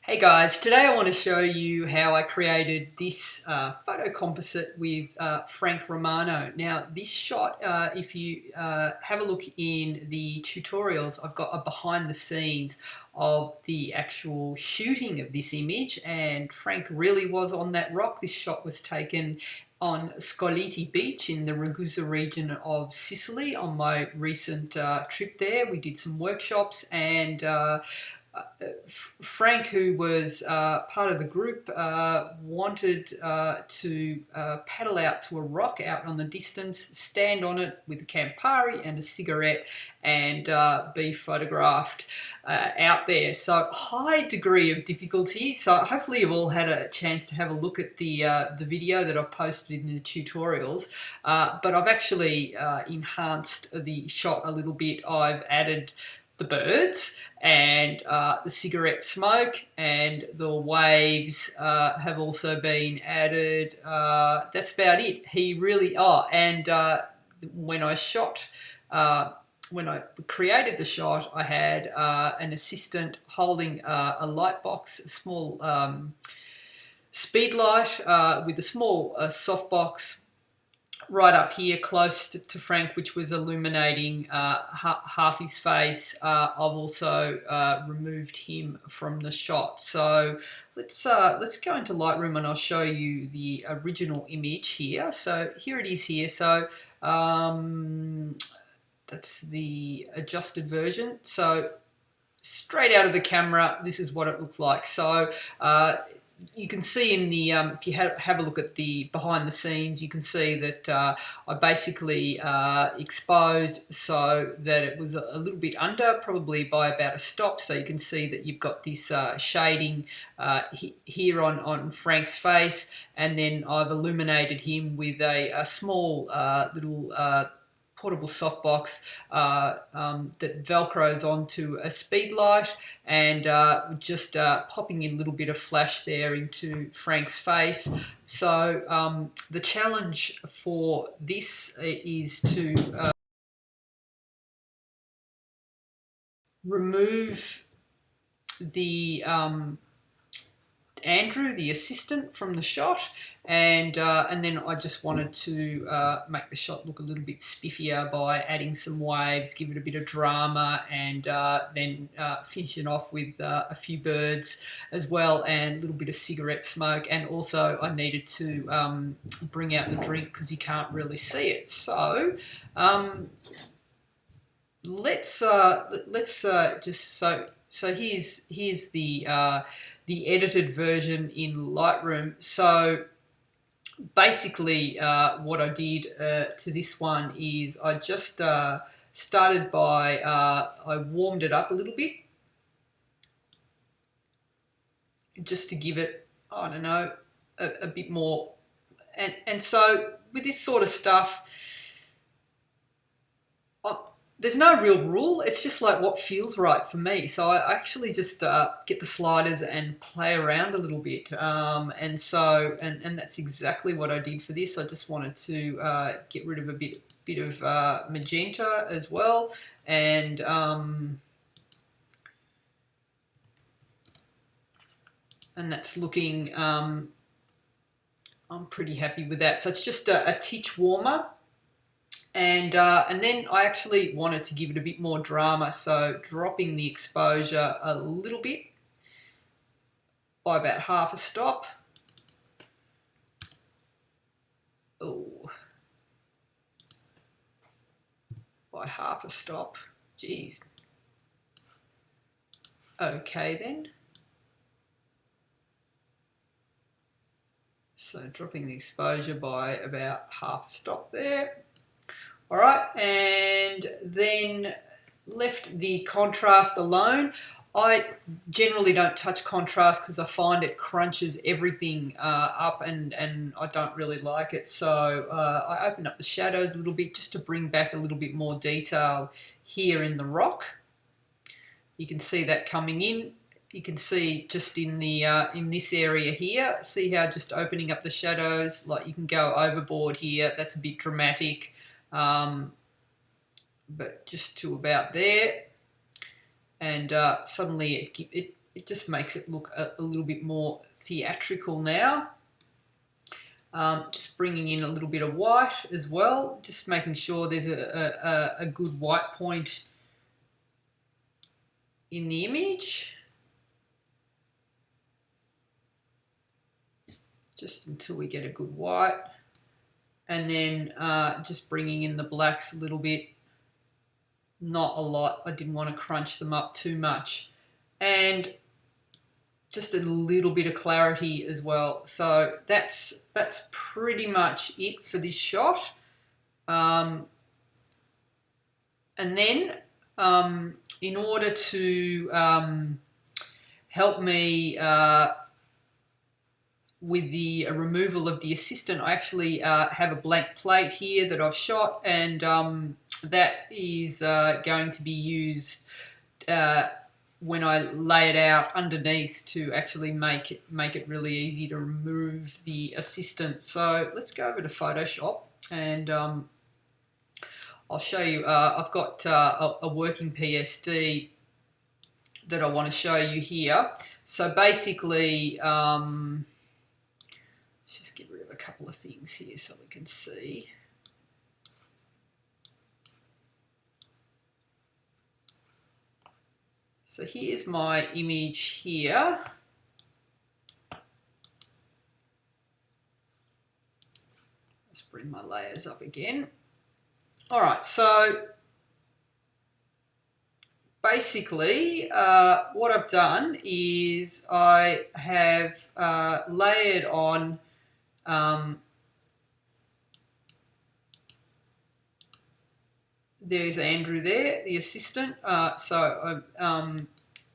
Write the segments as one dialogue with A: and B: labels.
A: Hey guys, today I want to show you how I created this photo composite with Frank Romano. Now this shot, if you have a look in the tutorials, I've got a behind the scenes of the actual shooting of this image, and Frank really was on that rock. This shot was taken on Scoliti Beach in the Ragusa region of Sicily on my recent trip there. We did some workshops and Frank, who was part of the group, wanted to paddle out to a rock out on the distance, stand on it with a Campari and a cigarette, and be photographed out there. So high degree of difficulty. So hopefully you've all had a chance to have a look at the video that I've posted in the tutorials. But I've actually enhanced the shot a little bit. I've added the birds and the cigarette smoke, and the waves have also been added. That's about it. He really and when I shot when I created the shot, I had an assistant holding a light box, a small speedlight with a small softbox right up here close to Frank, which was illuminating half his face. I've also removed him from the shot. So let's go into Lightroom and I'll show you the original image here. So here it is here. So that's the adjusted version. So straight out of the camera, this is what it looked like. So you can see in the, if you have a look at the behind the scenes, you can see that I basically exposed so that it was a little bit under, probably by about a stop. So you can see that you've got this shading here on Frank's face, and then I've illuminated him with a small little portable softbox that velcros onto a speed light, and just popping in a little bit of flash there into Frank's face. So the challenge for this is to remove the Andrew, the assistant, from the shot, and then I just wanted to make the shot look a little bit spiffier by adding some waves, give it a bit of drama, and then finish it off with a few birds as well, and a little bit of cigarette smoke. And also I needed to bring out the drink because you can't really see it. So let's just so here's the edited version in Lightroom. So basically what I did to this one is I just started by I warmed it up a little bit just to give it, I don't know, a bit more, and so with this sort of stuff, there's no real rule. It's just like what feels right for me. So I actually just get the sliders and play around a little bit. And that's exactly what I did for this. I just wanted to get rid of a bit of magenta as well. And that's looking, I'm pretty happy with that. So it's just a titch warmer. And then I actually wanted to give it a bit more drama, so dropping the exposure a little bit by about half a stop. Oh, by half a stop. Geez. Okay then. So dropping the exposure by about half a stop there. All right, and then left the contrast alone. I generally don't touch contrast because I find it crunches everything up, and I don't really like it. So I opened up the shadows a little bit just to bring back a little bit more detail here in the rock. You can see that coming in. You can see just in the in this area here, see how just opening up the shadows, like you can go overboard here. That's a bit dramatic. But just to about there, and suddenly it it just makes it look a little bit more theatrical now. Just bringing in a little bit of white as well, just making sure there's a good white point in the image. Just until we get a good white. And then just bringing in the blacks a little bit. Not a lot. I didn't want to crunch them up too much. And just a little bit of clarity as well. So that's pretty much it for this shot. And then in order to help me with the removal of the assistant, I actually have a blank plate here that I've shot, and that is going to be used when I lay it out underneath to actually make it really easy to remove the assistant. So let's go over to Photoshop, and I'll show you. I've got a working PSD that I want to show you here. So basically, let's just get rid of a couple of things here so we can see. So here's my image here. Let's bring my layers up again. All right, so basically what I've done is I have layered on there's Andrew there, the assistant. And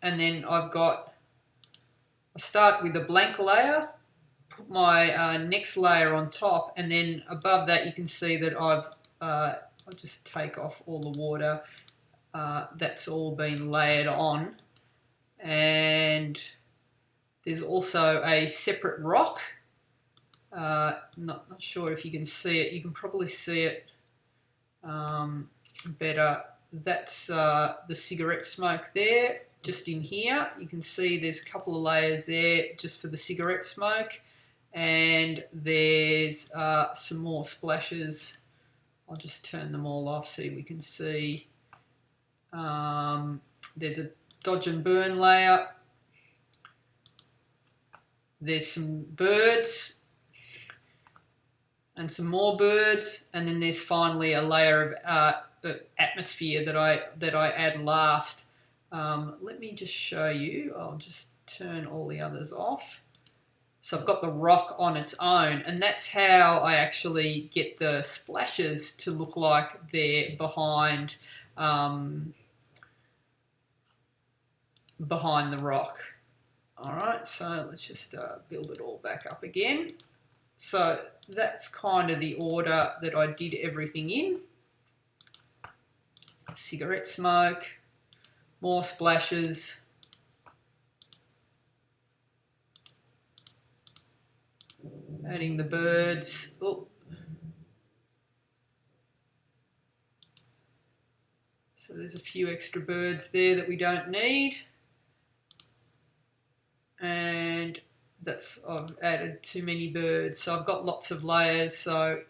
A: then I start with a blank layer, put my next layer on top, and then above that you can see that I'll just take off all the water. That's all been layered on. And there's also a separate rock. Not sure if you can see it. You can probably see it better. That's the cigarette smoke there, just in here. You can see there's a couple of layers there just for the cigarette smoke, and there's some more splashes. I'll just turn them all off so we can see. There's a dodge and burn layer. There's some birds and some more birds, and then there's finally a layer of atmosphere that I add last. Let me just show you. I'll just turn all the others off. So I've got the rock on its own, and that's how I actually get the splashes to look like they're behind the rock. All right, so let's just build it all back up again. So that's kind of the order that I did everything in. Cigarette smoke, more splashes, adding the birds. Oh. So there's a few extra birds there that we don't need. And I've added too many birds. So I've got lots of layers, so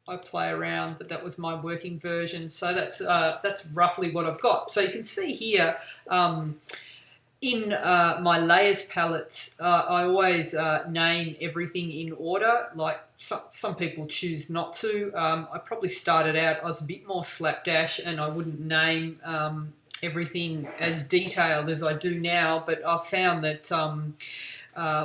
A: I play around, but that was my working version. So that's roughly what I've got. So you can see here in my layers palettes, I always name everything in order. Like some people choose not to. I probably started out, I was a bit more slapdash, and I wouldn't name everything as detailed as I do now, but I've found that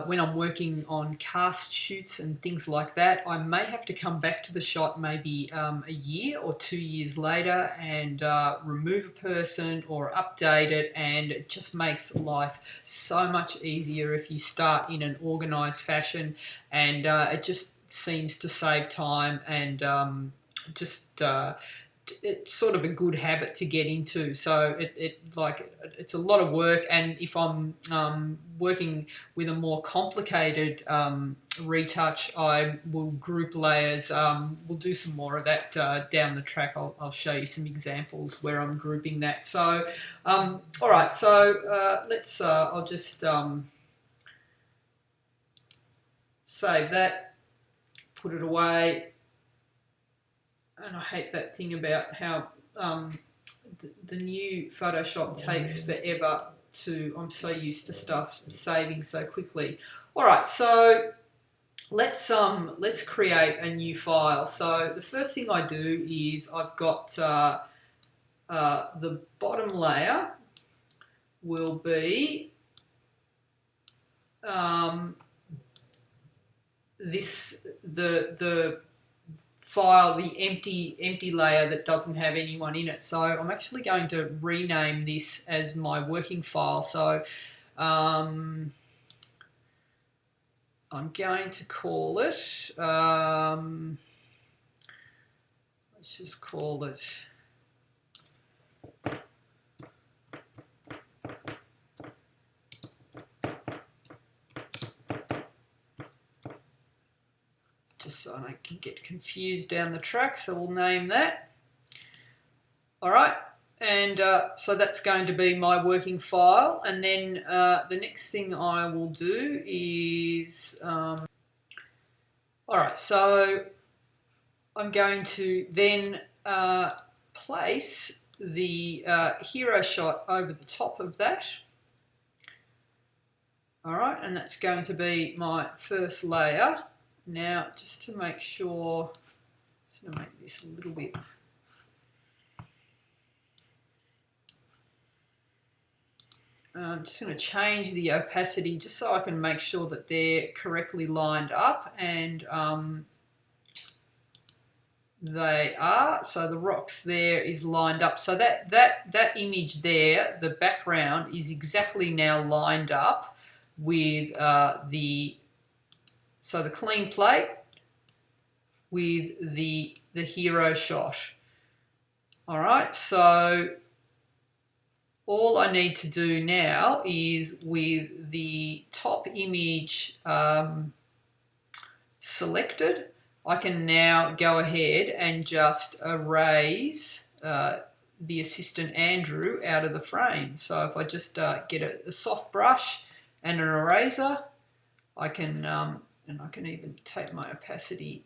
A: when I'm working on cast shoots and things like that, I may have to come back to the shot maybe a year or 2 years later and remove a person or update it, and it just makes life so much easier if you start in an organised fashion, and it just seems to save time and just it's sort of a good habit to get into. So it's a lot of work, and if I'm working with a more complicated retouch, I will group layers. We'll do some more of that down the track. I'll show you some examples where I'm grouping that. So all right, so let's I'll just save that, put it away. And I hate that thing about how the new Photoshop takes forever to, I'm so used to stuff saving so quickly. All right, so let's create a new file. So the first thing I do is I've got the bottom layer will be the file, the empty layer that doesn't have anyone in it. So I'm actually going to rename this as my working file. So I'm going to call it, let's just call it just so I can get confused down the track, so we'll name that. All right, and so that's going to be my working file, and then the next thing I will do is, all right, so I'm going to then place the hero shot over the top of that. All right, and that's going to be my first layer. Now, just to make sure, just going to make this a little bit. I'm just going to change the opacity just so I can make sure that they're correctly lined up, and they are. So the rocks there is lined up. So that image there, the background, is exactly now lined up with so the clean plate with the hero shot. All right, so all I need to do now is with the top image selected, I can now go ahead and just erase the assistant Andrew out of the frame. So if I just get a soft brush and an eraser, I can and I can even take my opacity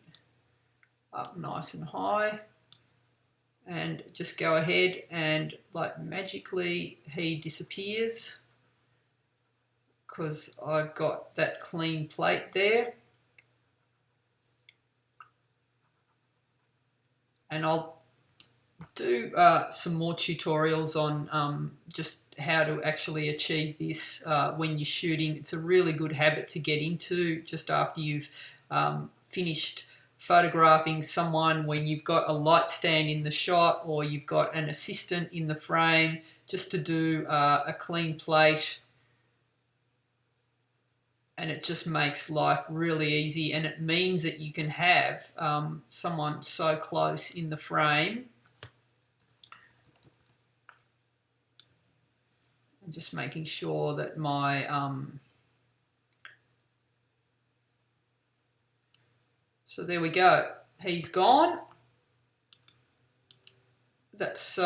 A: up nice and high and just go ahead and like magically he disappears because I've got that clean plate there. And I'll do some more tutorials on just how to actually achieve this when you're shooting. It's a really good habit to get into just after you've finished photographing someone, when you've got a light stand in the shot or you've got an assistant in the frame, just to do a clean plate. And it just makes life really easy, and it means that you can have someone so close in the frame. I'm just making sure that my so there we go. He's gone. That's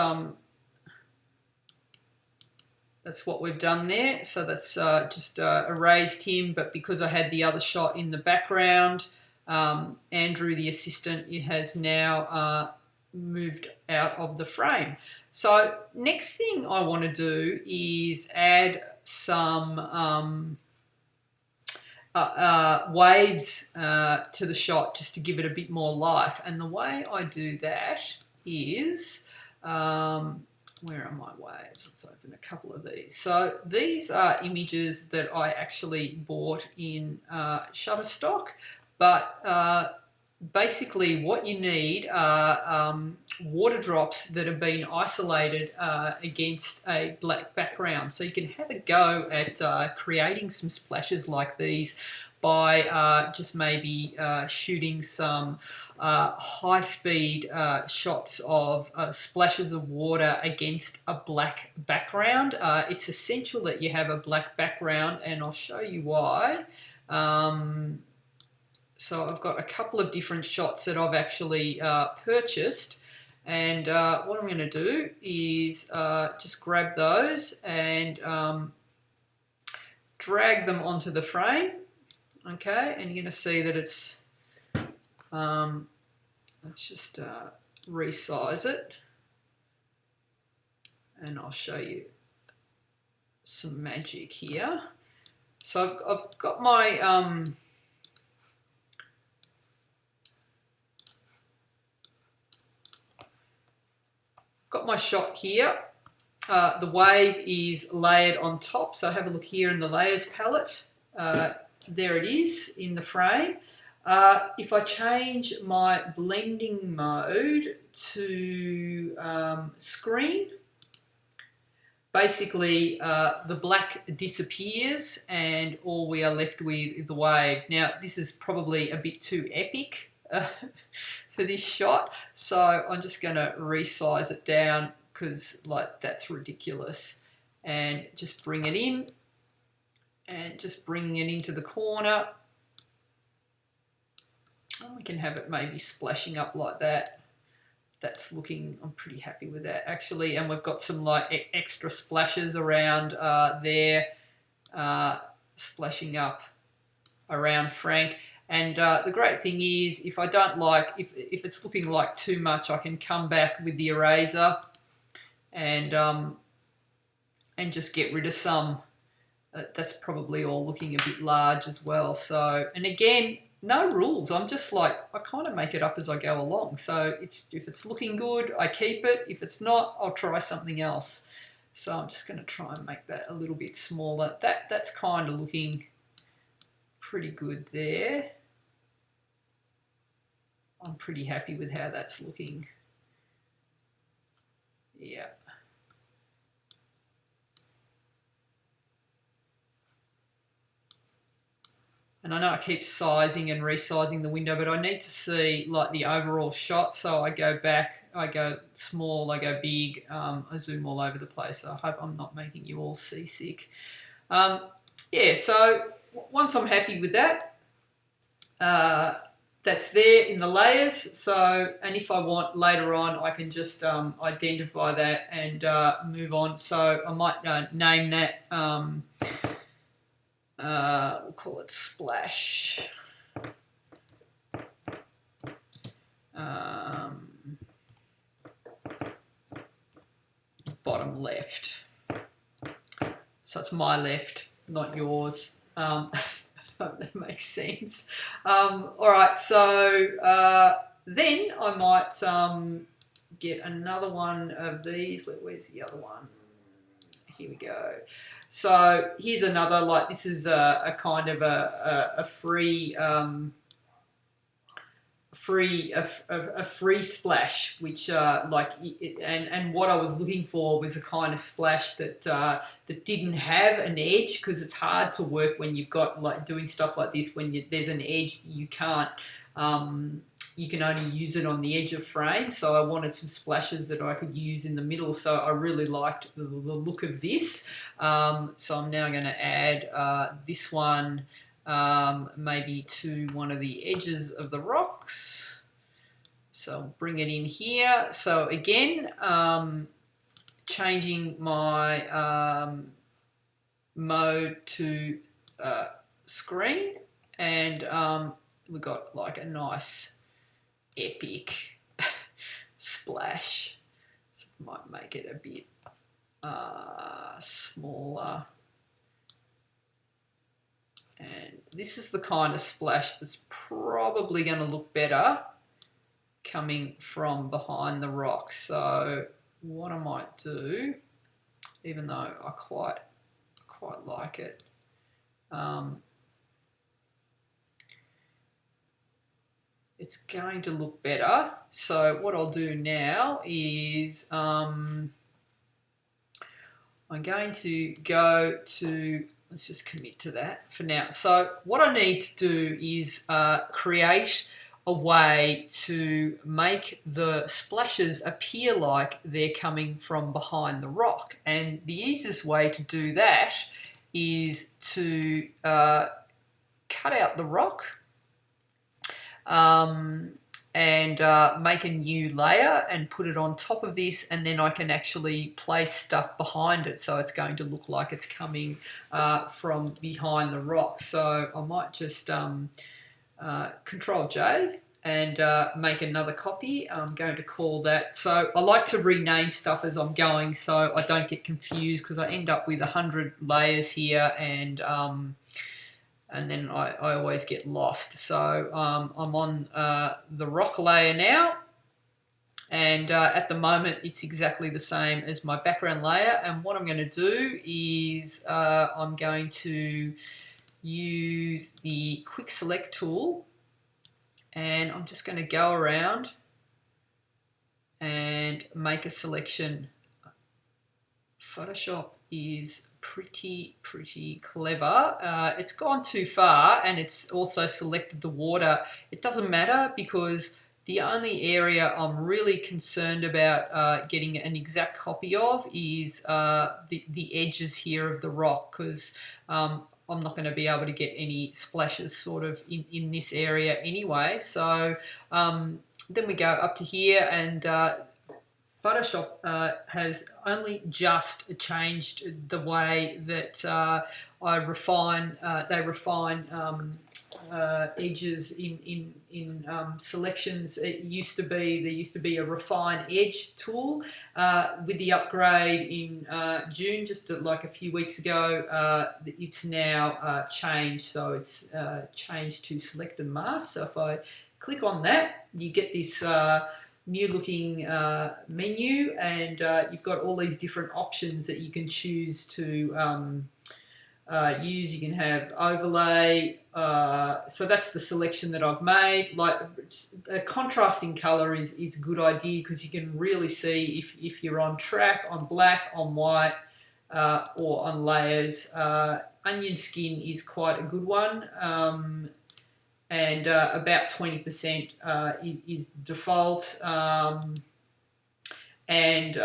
A: what we've done there. So that's just erased him, but because I had the other shot in the background, Andrew, the assistant, has now moved out of the frame. So next thing I want to do is add some waves to the shot just to give it a bit more life. And the way I do that is, where are my waves? Let's open a couple of these. So these are images that I actually bought in Shutterstock, but basically what you need are water drops that have been isolated against a black background. So you can have a go at creating some splashes like these by just maybe shooting some high-speed shots of splashes of water against a black background. It's essential that you have a black background, and I'll show you why. So I've got a couple of different shots that I've actually purchased, and what I'm going to do is just grab those and drag them onto the frame. Okay, and you're going to see that it's, let's just resize it, and I'll show you some magic here. So I've got my shot here. The wave is layered on top, so have a look here in the layers palette. There it is in the frame. If I change my blending mode to screen, basically the black disappears and all we are left with is the wave. Now this is probably a bit too epic for this shot, so I'm just going to resize it down because like that's ridiculous, and just bring it in and just bringing it into the corner. And we can have it maybe splashing up like that. That's looking, I'm pretty happy with that actually. And we've got some like extra splashes around there, splashing up around Frank. And the great thing is, if I don't like, if it's looking like too much, I can come back with the eraser and just get rid of some. That's probably all looking a bit large as well. So, and again, no rules. I'm just like, I kind of make it up as I go along. So if it's looking good, I keep it. If it's not, I'll try something else. So I'm just going to try and make that a little bit smaller. That's kind of looking pretty good there. I'm pretty happy with how that's looking. Yeah. And I know I keep sizing and resizing the window, but I need to see like the overall shot. So I go back, I go small, I go big, I zoom all over the place. So I hope I'm not making you all seasick. Yeah, so once I'm happy with that, that's there in the layers. So, and if I want later on, I can just identify that and move on. So I might name that, we'll call it splash. Bottom left. So it's my left, not yours. Hope that makes sense. All right, so then I might get another one of these. Where's the other one? Here we go. So here's another, like this is a kind of a free free splash, which like and what I was looking for was a kind of splash that that didn't have an edge, because it's hard to work when you've got like doing stuff like this when there's an edge. You can't you can only use it on the edge of frame. So I wanted some splashes that I could use in the middle. So I really liked the look of this. So I'm now going to add this one maybe to one of the edges of the rocks. So I'll bring it in here. So again, changing my mode to screen, and we've got like a nice epic splash. So might make it a bit smaller. And this is the kind of splash that's probably going to look better coming from behind the rock. So what I might do, even though I quite like it, it's going to look better. So what I'll do now is I'm going to go to let's just commit to that for now. So what I need to do is create a way to make the splashes appear like they're coming from behind the rock. And the easiest way to do that is to cut out the rock and make a new layer and put it on top of this, and then I can actually place stuff behind it so it's going to look like it's coming from behind the rock. So I might just Control J and make another copy. I'm going to call that, so I like to rename stuff as I'm going so I don't get confused, because I end up with 100 layers here, and then I always get lost. So I'm on the rock layer now, and at the moment it's exactly the same as my background layer. And what I'm going to do is I'm going to use the quick select tool, and I'm just going to go around and make a selection. Photoshop is pretty clever. It's gone too far, and it's also selected the water. It doesn't matter, because the only area I'm really concerned about getting an exact copy of is the edges here of the rock, because I'm not going to be able to get any splashes sort of in this area anyway. So then we go up to here, and Photoshop has only just changed the way that they refine edges in selections. There used to be a refine edge tool. With the upgrade in June, just like a few weeks ago, it's now changed. So it's changed to select and mask. So if I click on that, you get this new looking menu, and you've got all these different options that you can choose to use. You can have overlay, so that's the selection that I've made. Like a contrasting color is a good idea, because you can really see if you're on track, on black, on white, or on layers. Onion skin is quite a good one, and about 20% is default, and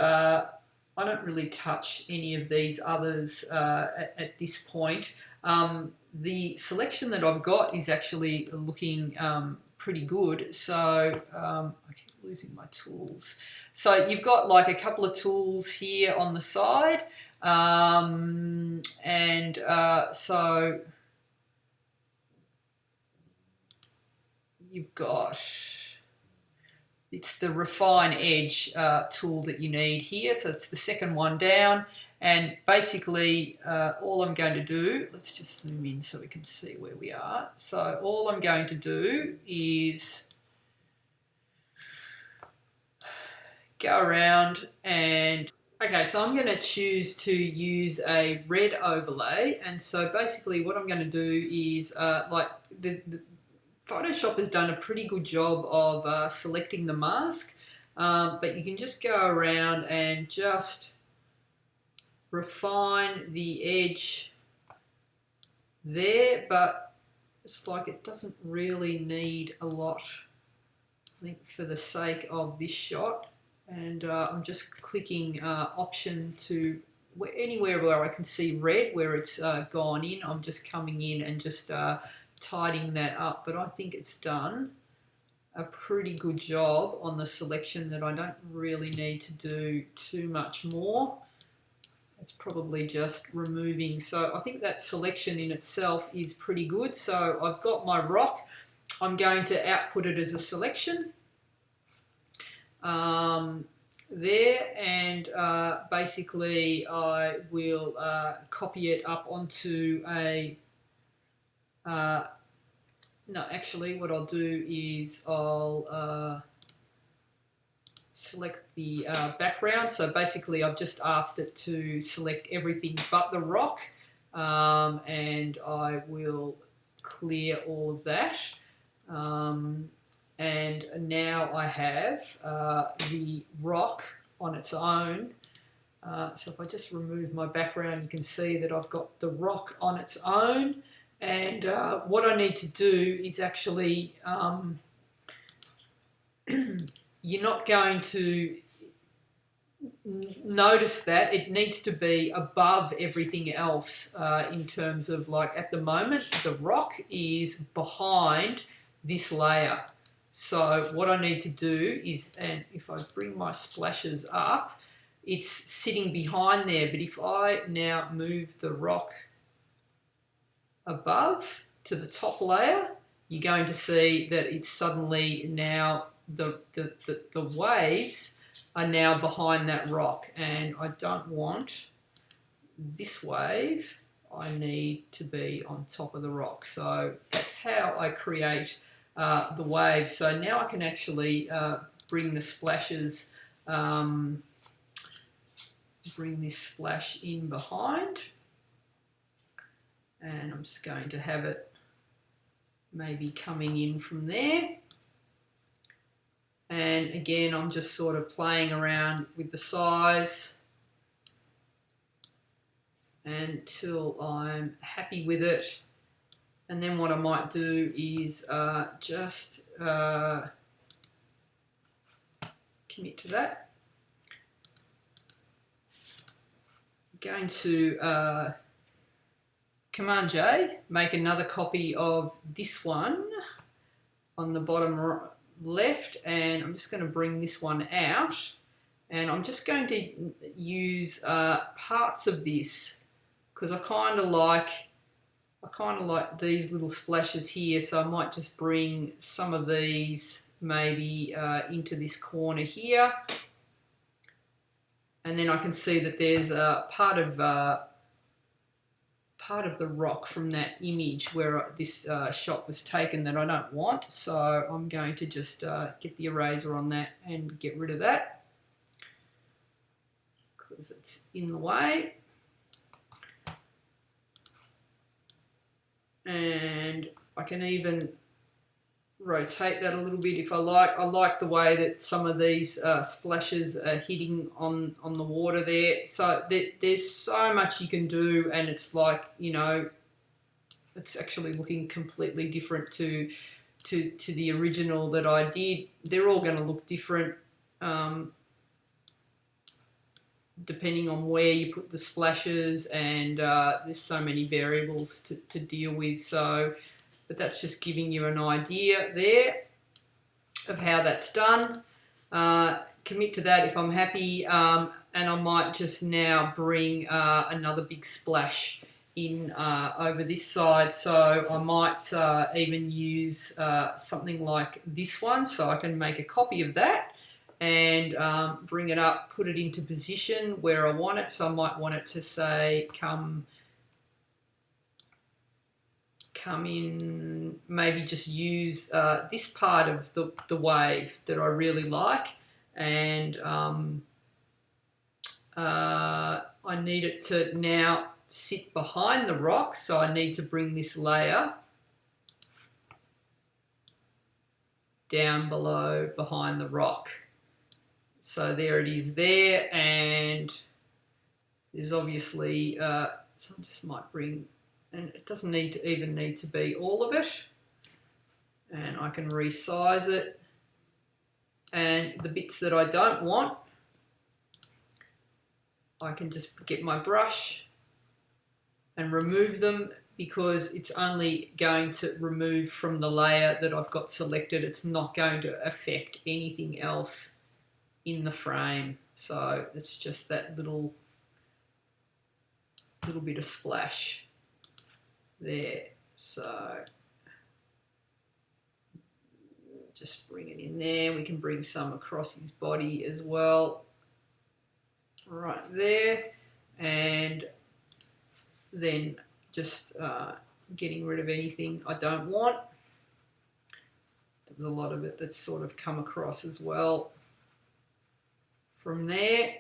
A: I don't really touch any of these others at this point. The selection that I've got is actually looking pretty good. So I keep losing my tools. So you've got like a couple of tools here on the side, so you've got, it's the refine edge tool that you need here. So it's the second one down, and basically all I'm going to do, let's just zoom in so we can see where we are. So all I'm going to do is go around and, okay, so I'm going to choose to use a red overlay. And so basically what I'm going to do is like the Photoshop has done a pretty good job of selecting the mask, but you can just go around and just refine the edge there, but it's like it doesn't really need a lot, I think, for the sake of this shot. And I'm just clicking option to anywhere where I can see red, where it's gone in. I'm just coming in and just tidying that up, but I think it's done a pretty good job on the selection that I don't really need to do too much more. It's probably just removing. So I think that selection in itself is pretty good. So I've got my rock. I'm going to output it as a selection there, and basically I will copy it up onto a no, actually what I'll do is I'll select the background. So basically I've just asked it to select everything but the rock, and I will clear all of that. And now I have the rock on its own So if I just remove my background, you can see that I've got the rock on its own. And what I need to do is actually, you're not going to notice that it needs to be above everything else in terms of, like, at the moment, the rock is behind this layer. So what I need to do is, and if I bring my splashes up, it's sitting behind there. But if I now move the rock above to the top layer, you're going to see that it's suddenly now the waves are now behind that rock, and I don't want this wave. I need to be on top of the rock. So that's how I create the waves. So now I can actually bring the splashes, bring this splash in behind, and I'm just going to have it maybe coming in from there. And again, I'm just sort of playing around with the size until I'm happy with it. And then what I might do is just commit to that. I'm going to Command J, make another copy of this one on the bottom left, and I'm just going to bring this one out, and I'm just going to use parts of this because I kind of like these little splashes here, so I might just bring some of these maybe into this corner here, and then I can see that there's a part of the rock from that image where this shot was taken that I don't want. So I'm going to just get the eraser on that and get rid of that because it's in the way. And I can even rotate that a little bit if I like. I like the way that some of these splashes are hitting on the water there. So there's so much you can do, and it's like, you know, it's actually looking completely different to the original that I did. They're all going to look different depending on where you put the splashes, and there's so many variables to deal with. So, but that's just giving you an idea there of how that's done. Commit to that if I'm happy, and I might just now bring another big splash in over this side. So I might even use something like this one, so I can make a copy of that and bring it up, put it into position where I want it. So I might want it to say come in, maybe just use this part of the wave that I really like, and I need it to now sit behind the rock, so I need to bring this layer down below behind the rock. So there it is there, and there's obviously so I just might bring, and it doesn't even need to be all of it, and I can resize it, and the bits that I don't want, I can just get my brush and remove them, because it's only going to remove from the layer that I've got selected. It's not going to affect anything else in the frame. So it's just that little bit of splash there. So just bring it in there. We can bring some across his body as well, right there, and then just getting rid of anything I don't want. There's a lot of it that's sort of come across as well from there.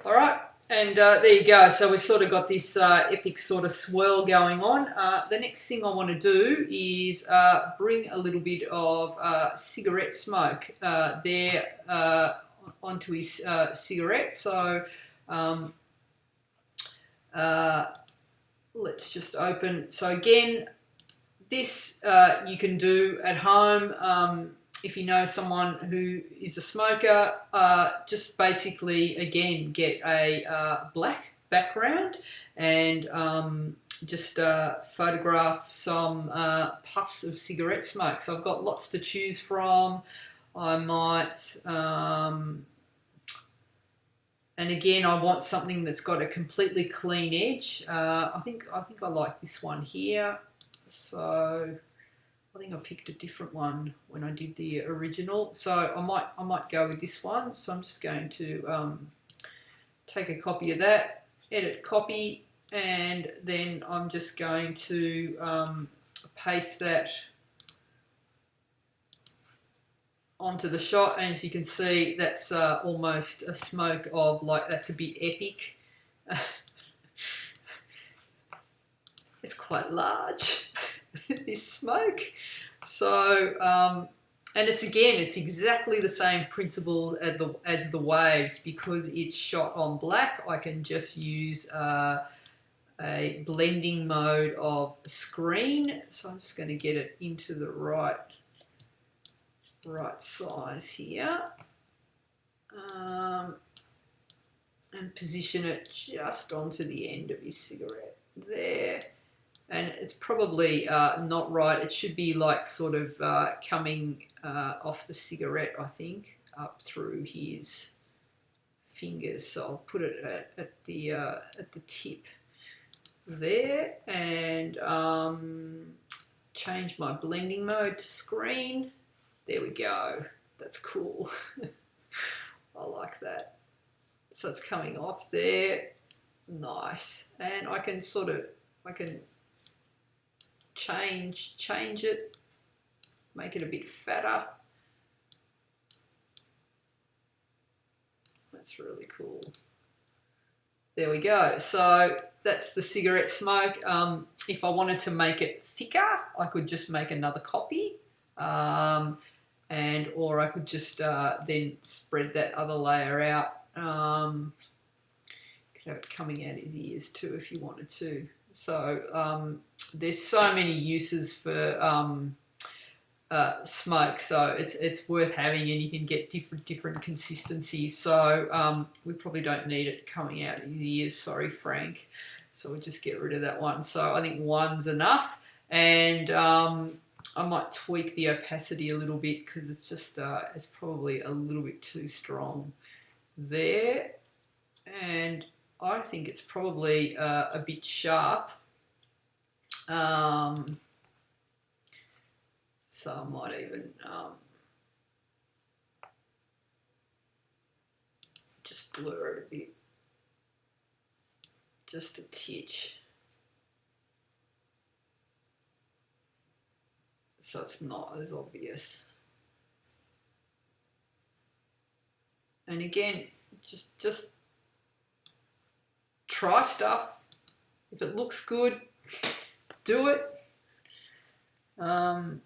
A: All right, And there you go. So we've sort of got this epic sort of swirl going on. The next thing I want to do is bring a little bit of cigarette smoke there onto his cigarette. So let's just open. So again, this you can do at home. If you know someone who is a smoker, just basically, again, get a black background and just photograph some puffs of cigarette smoke. So I've got lots to choose from. I might, and again, I want something that's got a completely clean edge. I think I like this one here. So I think I picked a different one when I did the original, so I might go with this one. So I'm just going to take a copy of that, edit copy, and then I'm just going to paste that onto the shot. And as you can see, that's almost a smoke of, like, that's a bit epic. It's quite large. This smoke. So and it's exactly the same principle as the waves. Because it's shot on black, I can just use a blending mode of screen. So I'm just going to get it into the right size here, and position it just onto the end of his cigarette there. And it's probably not right. It should be like sort of coming off the cigarette, I think, up through his fingers. So I'll put it at the tip there, and change my blending mode to screen. There we go. That's cool. I like that. So it's coming off there. Nice. And I can change it, make it a bit fatter. That's really cool. There we go. So that's the cigarette smoke. If I wanted to make it thicker, I could just make another copy, or I could just then spread that other layer out. Could have it coming out his ears too if you wanted to. So there's so many uses for smoke, so it's worth having, and you can get different consistencies. So we probably don't need it coming out his ears. Sorry, Frank. So we'll just get rid of that one. So I think one's enough, and I might tweak the opacity a little bit because it's just it's probably a little bit too strong there, and I think it's probably a bit sharp. So I might even just blur it a bit, just a titch, so it's not as obvious. And again, just try stuff. If it looks good, do it. And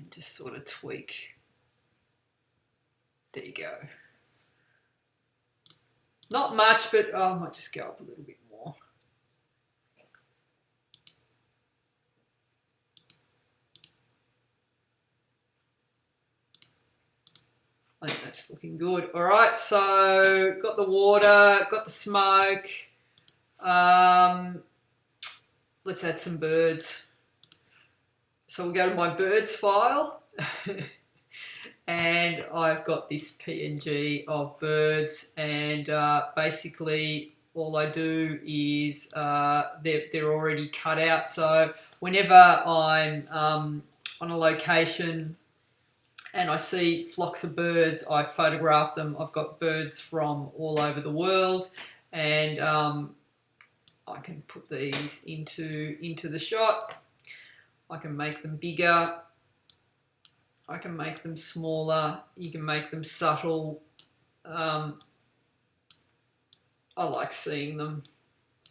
A: just sort of tweak. There you go. Not much, but I might just go up a little bit more. I think that's looking good. All right, so got the water, got the smoke. Let's add some birds. So we'll go to my birds file. And I've got this PNG of birds, and basically all I do is they're already cut out. So whenever I'm on a location and I see flocks of birds, I photograph them. I've got birds from all over the world, and I can put these into the shot. I can make them bigger. I can make them smaller. You can make them subtle. I like seeing them.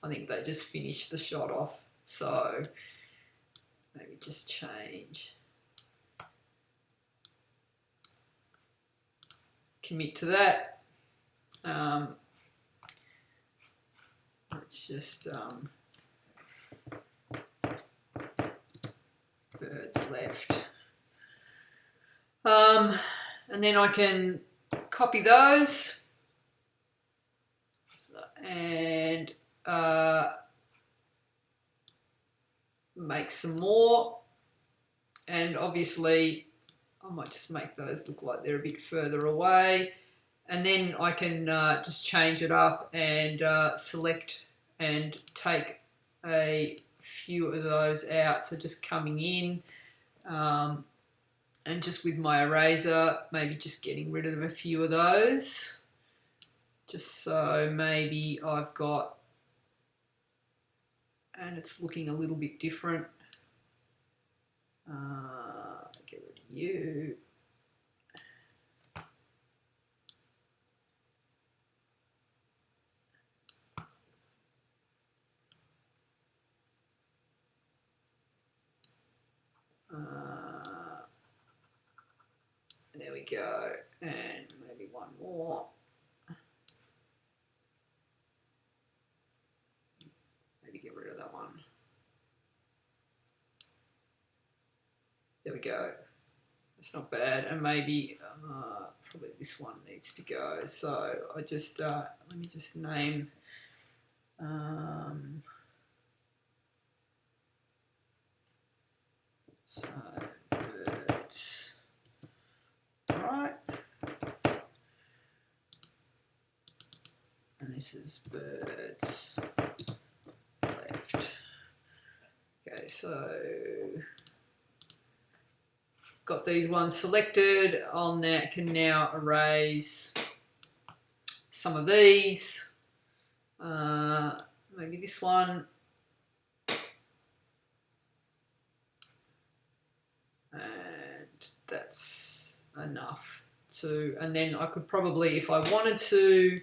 A: I think they just finish the shot off. So maybe just change. Commit to that. Let's just birds left. And then I can copy those and make some more. And obviously I might just make those look like they're a bit further away. And then I can just change it up and select and take a few of those out. So just coming in and just with my eraser, maybe just getting rid of a few of those. Just so maybe I've got, and it's looking a little bit different. Get rid of you. There we go, and maybe one more. Maybe get rid of that one. There we go. It's not bad, and maybe probably this one needs to go. So I just let me just name. So birds. Right. And this is birds left. Okay, so got these ones selected. On that can now erase some of these. Maybe this one. And that's enough to, and then I could probably, if I wanted to,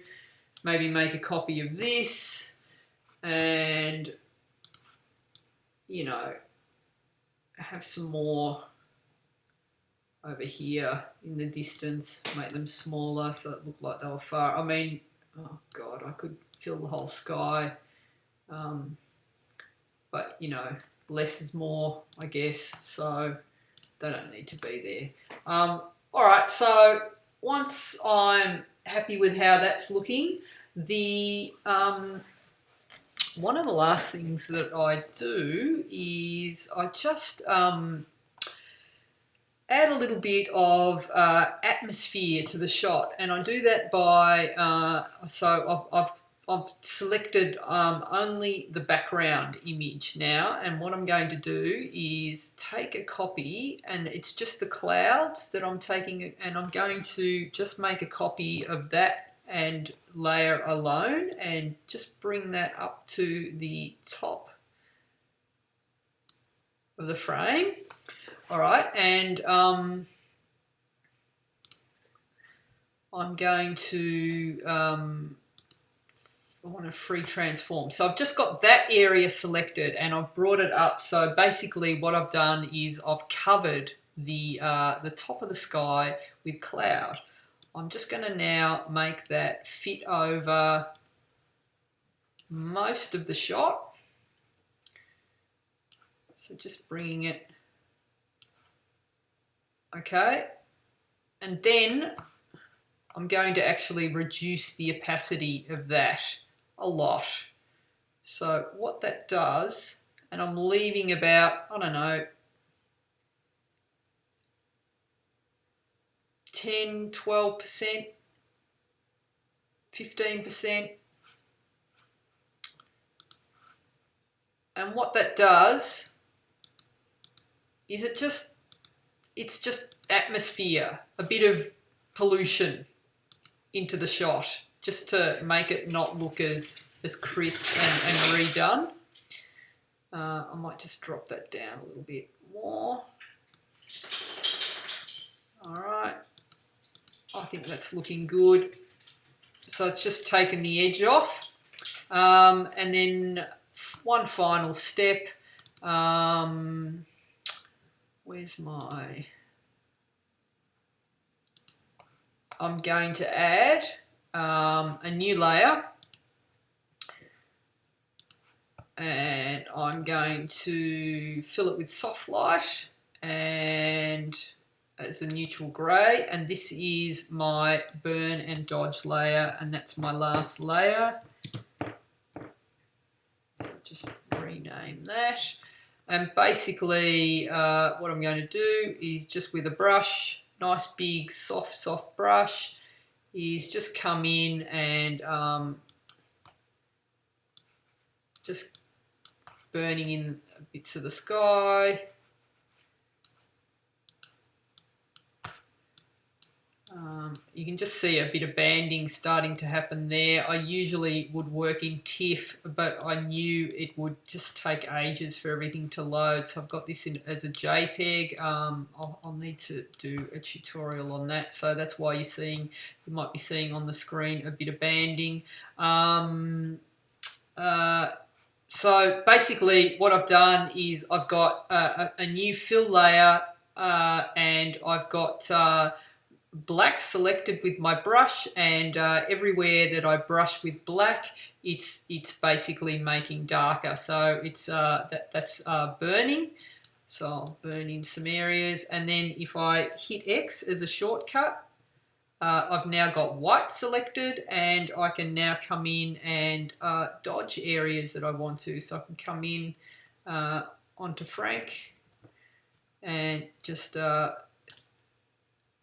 A: maybe make a copy of this and, you know, have some more over here in the distance, make them smaller so it looked like they were far. I mean, oh God, I could fill the whole sky. But, you know, less is more, I guess, so they don't need to be there. All right, so once I'm happy with how that's looking, the one of the last things that I do is I just add a little bit of atmosphere to the shot, and I do that by so I've selected only the background image now, and what I'm going to do is take a copy, and it's just the clouds that I'm taking, and I'm going to just make a copy of that and layer alone and just bring that up to the top of the frame. All right, and I'm going to I want to free transform. So I've just got that area selected and I've brought it up. So basically what I've done is I've covered the top of the sky with cloud. I'm just going to now make that fit over most of the shot. So just bringing it, okay. And then I'm going to actually reduce the opacity of that a lot. So what that does, and I'm leaving about, I don't know, 10, 12%, 15%. And what that does is it's just atmosphere, a bit of pollution into the shot, just to make it not look as crisp and redone. I might just drop that down a little bit more. All right, I think that's looking good. So it's just taken the edge off. And then one final step. Where's my... I'm going to add a new layer, and I'm going to fill it with soft light and as a neutral grey, and this is my burn and dodge layer, and that's my last layer. So just rename that. And basically what I'm going to do is just with a brush, nice big soft brush, is just come in and just burning in bits of the sky. You can just see a bit of banding starting to happen there. I usually would work in TIFF, but I knew it would just take ages for everything to load. So I've got this in as a JPEG. I'll need to do a tutorial on that. So that's why you might be seeing on the screen a bit of banding. So basically what I've done is I've got a new fill layer and I've got black selected with my brush, and everywhere that I brush with black, it's basically making darker. So it's that's burning. So I'll burn in some areas, and then if I hit X as a shortcut, I've now got white selected, and I can now come in and dodge areas that I want to. So I can come in onto Frank and just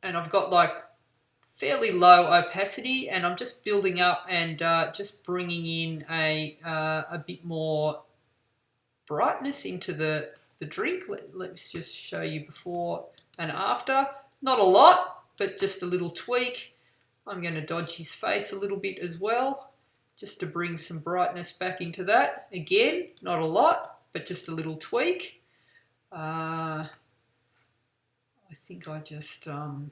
A: and I've got like fairly low opacity, and I'm just building up and just bringing in a bit more brightness into the drink. Let's just show you before and after. Not a lot, but just a little tweak. I'm going to dodge his face a little bit as well, just to bring some brightness back into that. Again, not a lot, but just a little tweak. I think I just, where's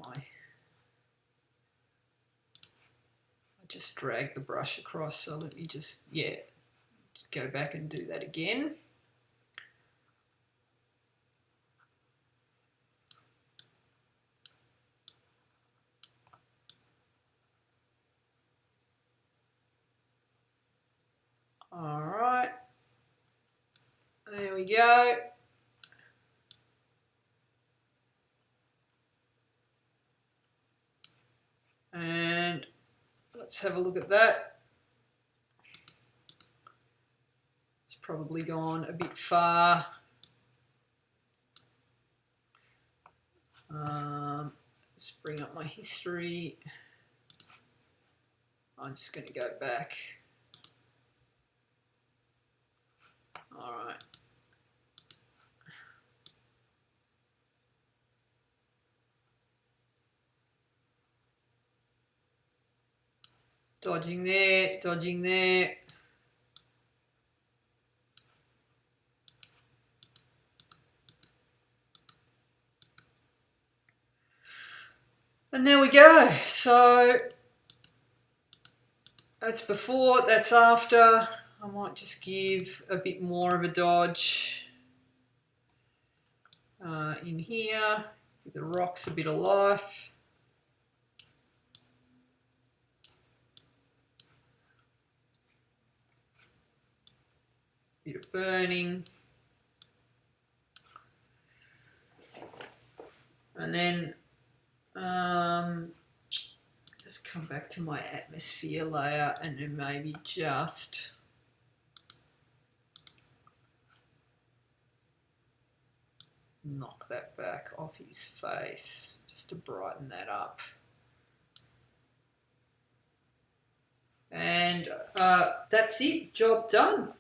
A: I just drag the brush across, so let me just, go back and do that again. All right, there we go. And let's have a look at that. It's probably gone a bit far. Let's bring up my history. I'm just going to go back. All right. Dodging there, dodging there. And there we go. So that's before, that's after. I might just give a bit more of a dodge in here. Give the rocks a bit of life. Bit of burning. And then just come back to my atmosphere layer and then maybe just knock that back off his face just to brighten that up. And that's it, job done.